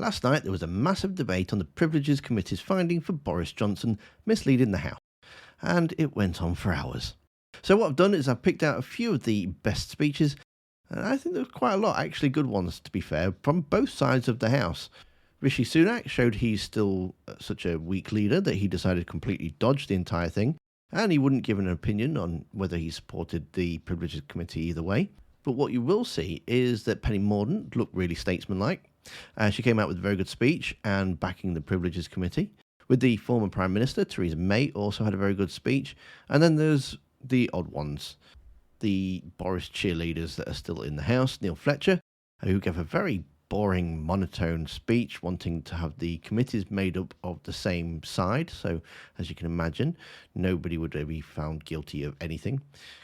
Last night there was a massive debate on the Privileges Committee's finding for Boris Johnson misleading the House, and it went on for hours. So what I've done is I've picked out a few of the best speeches, and I think there was quite a lot, actually good ones to be fair, from both sides of the House. Rishi Sunak showed he's still such a weak leader that he decided to completely dodge the entire thing, and he wouldn't give an opinion on whether he supported the Privileges Committee either way. But what you will see is that Penny Mordaunt looked really statesmanlike. She came out with a very good speech and backing the Privileges Committee. With the former Prime Minister, Theresa May, also had a very good speech. And then there's the odd ones. The Boris cheerleaders that are still in the House, Neil Fletcher, who gave a very boring, monotone speech, wanting to have the committees made up of the same side. So, as you can imagine, nobody would be found guilty of anything.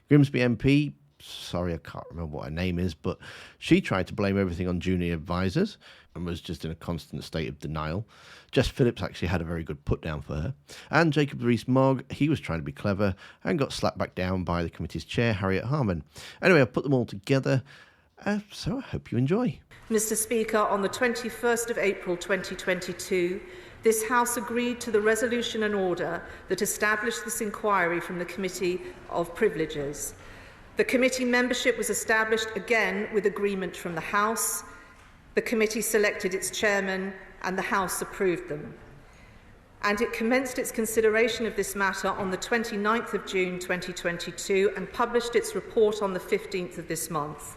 Grimsby MP, sorry, I can't remember what her name is, but she tried to blame everything on junior advisors and was just in a constant state of denial. Jess Phillips actually had a very good put down for her. And Jacob Rees-Mogg, he was trying to be clever and got slapped back down by the committee's chair, Harriet Harman. Anyway, I've put them all together, so I hope you enjoy. Mr. Speaker, on the 21st of April 2022, this House agreed to the resolution and order that established this inquiry from the Committee of Privileges. The committee membership was established again with agreement from the House. The committee selected its chairman and the House approved them. And it commenced its consideration of this matter on the 29th of June 2022 and published its report on the 15th of this month.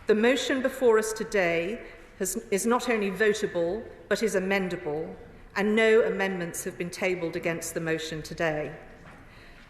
The motion before us today is not only votable but is amendable, and no amendments have been tabled against the motion today.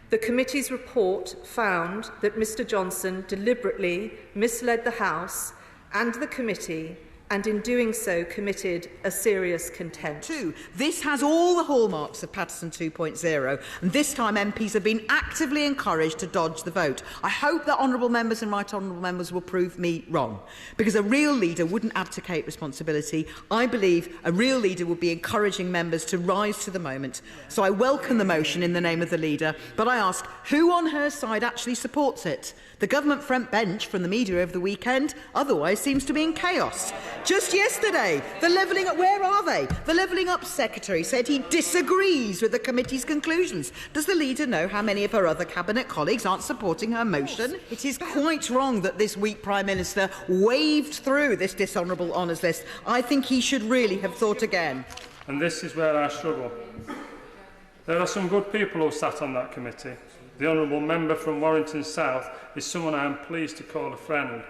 The committee's report found that Mr. Johnson deliberately misled the House and the committee, and in doing so committed a serious contempt. This has all the hallmarks of Paterson 2.0, and this time MPs have been actively encouraged to dodge the vote. I hope that honourable members and right honourable members will prove me wrong, because a real leader wouldn't abdicate responsibility. I believe a real leader would be encouraging members to rise to the moment. So I welcome the motion in the name of the leader, but I ask, who on her side actually supports it? The government front bench from the media over the weekend otherwise seems to be in chaos. Just yesterday, the Levelling Up, where are they? The Levelling Up Secretary said he disagrees with the committee's conclusions. Does the leader know how many of her other cabinet colleagues aren't supporting her motion? It is quite wrong that this weak Prime Minister waved through this dishonourable honours list. I think he should really have thought again. And this is where I struggle. There are some good people who sat on that committee. The honourable member from Warrington South is someone I am pleased to call a friend.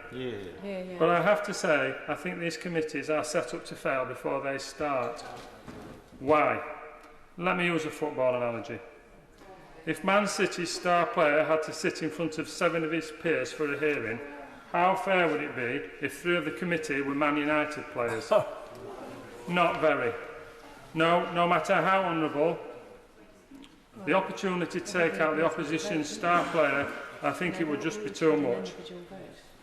But I have to say, I think these committees are set up to fail before they start. Why? Let me use a football analogy. If Man City's star player had to sit in front of 7 of his peers for a hearing, how fair would it be if 3 of the committee were Man United players? Not very. No matter how honourable, the opportunity to take out the opposition's star player, I think it would just be too much.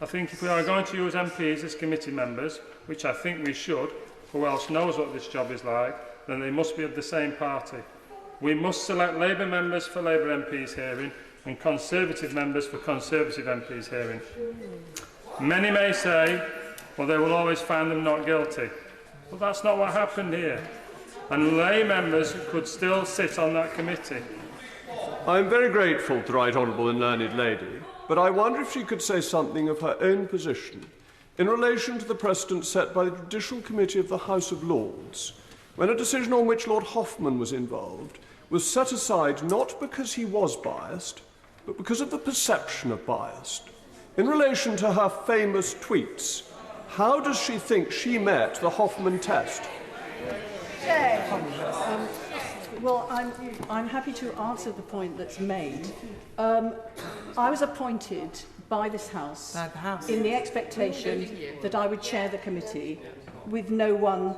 I think if we are going to use MPs as committee members, which I think we should, who else knows what this job is like, then they must be of the same party. We must select Labour members for Labour MPs hearing and Conservative members for Conservative MPs hearing. Many may say, well, they will always find them not guilty. But that's not what happened here. And lay members could still sit on that committee. I am very grateful to Right Honourable and Learned Lady, but I wonder if she could say something of her own position in relation to the precedent set by the Judicial Committee of the House of Lords, when a decision on which Lord Hoffman was involved was set aside not because he was biased, but because of the perception of bias. In relation to her famous tweets, how does she think she met the Hoffman test? Well, I'm happy to answer the point that's made. I was appointed by this House in the expectation that I would chair the committee with no one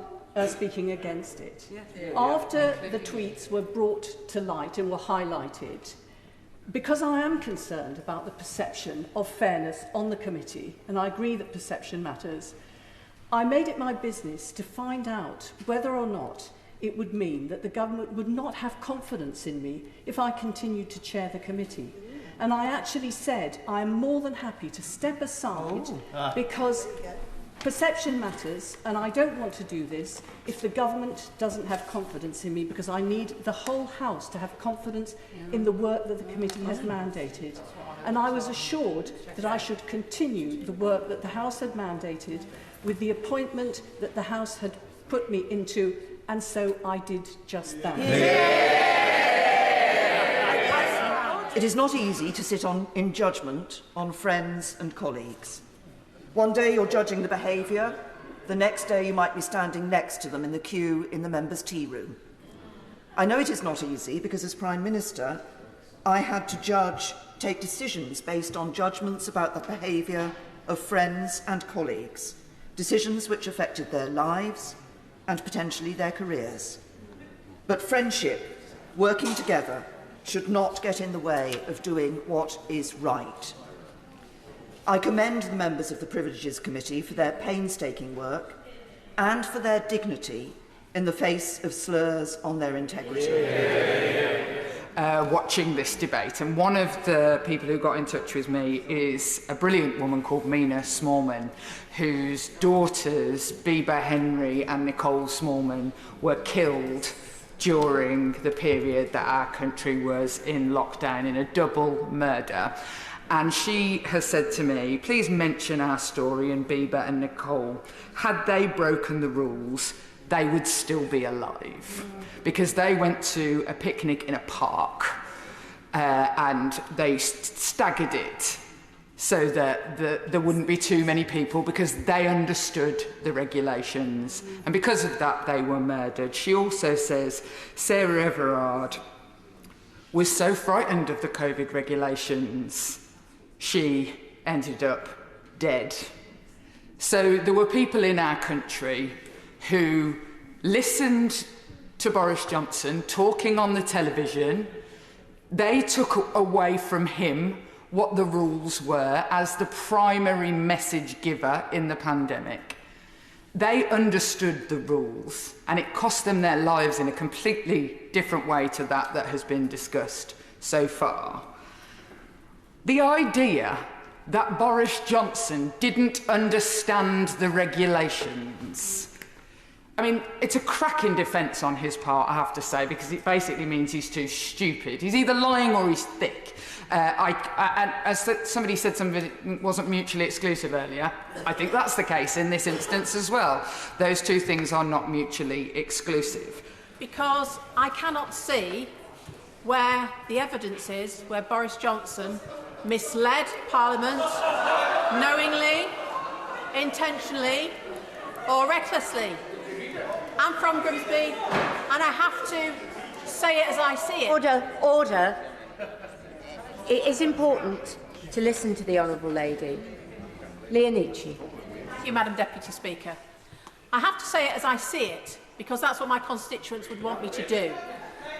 speaking against it. After the tweets were brought to light and were highlighted, because I am concerned about the perception of fairness on the committee, and I agree that perception matters, I made it my business to find out whether or not it would mean that the government would not have confidence in me if I continued to chair the committee. And I actually said I am more than happy to step aside because Perception matters, and I don't want to do this if the government doesn't have confidence in me, because I need the whole House to have confidence in the work that the committee has mandated. And I was assured that I should continue the work that the House had mandated with the appointment that the House had put me into, and so I did just that. It is not easy to sit in judgment on friends and colleagues. One day you're judging the behaviour, the next day you might be standing next to them in the queue in the members' tea room. I know it is not easy because as Prime Minister, I had to take decisions based on judgments about the behaviour of friends and colleagues, decisions which affected their lives and potentially their careers. But friendship, working together, should not get in the way of doing what is right. I commend the members of the Privileges Committee for their painstaking work and for their dignity in the face of slurs on their integrity. Watching this debate, and one of the people who got in touch with me is a brilliant woman called Mina Smallman, whose daughters, Biba Henry and Nicole Smallman, were killed during the period that our country was in lockdown in a double murder. And she has said to me, please mention our story and Biba and Nicole. Had they broken the rules, they would still be alive. Because they went to a picnic in a park and they staggered it so that there wouldn't be too many people, because they understood the regulations. And because of that, they were murdered. She also says Sarah Everard was so frightened of the COVID regulations, she ended up dead. So there were people in our country who listened to Boris Johnson talking on the television. They took away from him what the rules were as the primary message giver in the pandemic. They understood the rules, and it cost them their lives in a completely different way to that has been discussed so far. The idea that Boris Johnson didn't understand the regulations, I mean, it's a cracking defence on his part, I have to say, because it basically means he's too stupid. He's either lying or he's thick. And as somebody said, something wasn't mutually exclusive earlier. I think that's the case in this instance as well. Those two things are not mutually exclusive. Because I cannot see where the evidence is where Boris Johnson misled Parliament knowingly, intentionally or recklessly. I'm from Grimsby and I have to say it as I see it. Order. It is important to listen to the Honourable Lady. Leonici. Thank you, Madam Deputy Speaker. I have to say it as I see it, because that's what my constituents would want me to do.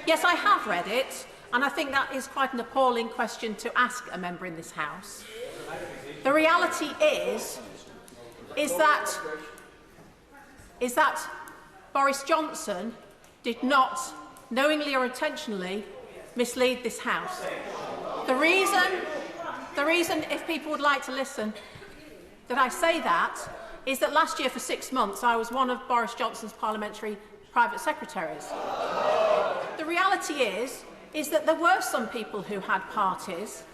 Yes, I have read it, and I think that is quite an appalling question to ask a member in this House. The reality is that Boris Johnson did not, knowingly or intentionally, mislead this House. The reason, if people would like to listen, that I say that is that last year for 6 months I was one of Boris Johnson's parliamentary private secretaries. The reality is that there were some people who had parties.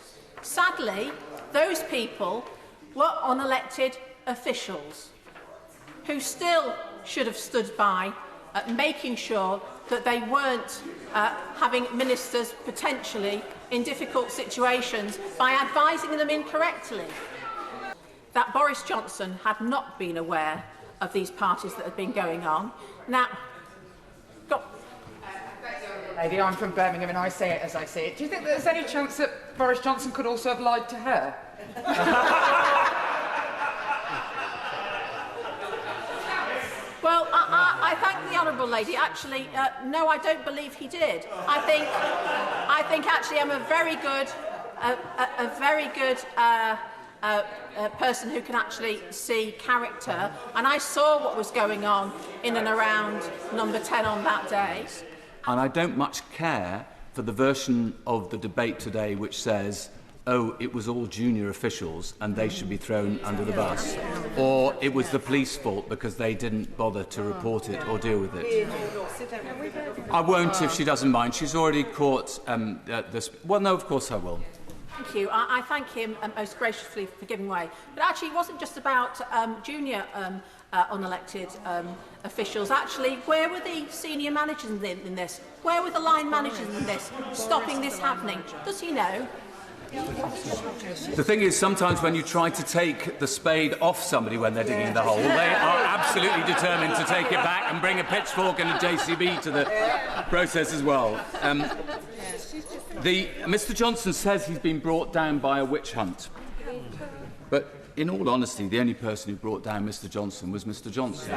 Sadly, those people were unelected officials who still should have stood by making sure that they weren't having ministers potentially in difficult situations by advising them incorrectly. That Boris Johnson had not been aware of these parties that had been going on. Now, Lady, I'm from Birmingham and I say it as I see it. Do you think there's any chance that Boris Johnson could also have lied to her? Well, I thank the Honourable Lady. Actually, no, I don't believe he did. I think actually I'm a very good person who can actually see character, and I saw what was going on in and around Number 10 on that day. And I don't much care for the version of the debate today which says, oh, it was all junior officials and they should be thrown under the bus. or it was the police fault because they didn't bother to report it or deal with it. I won't if she doesn't mind. She's already caught this. Well, no, of course I will. Thank you. I thank him most graciously for giving way. But actually, it wasn't just about junior unelected officials. Actually, where were the senior managers in this? Where were the line managers in this, stopping this happening? Does he know? The thing is, sometimes when you try to take the spade off somebody when they're digging the hole, they are absolutely determined to take it back and bring a pitchfork and a JCB to the process as well. Mr Johnson says he's been brought down by a witch hunt. But in all honesty, the only person who brought down Mr Johnson was Mr Johnson.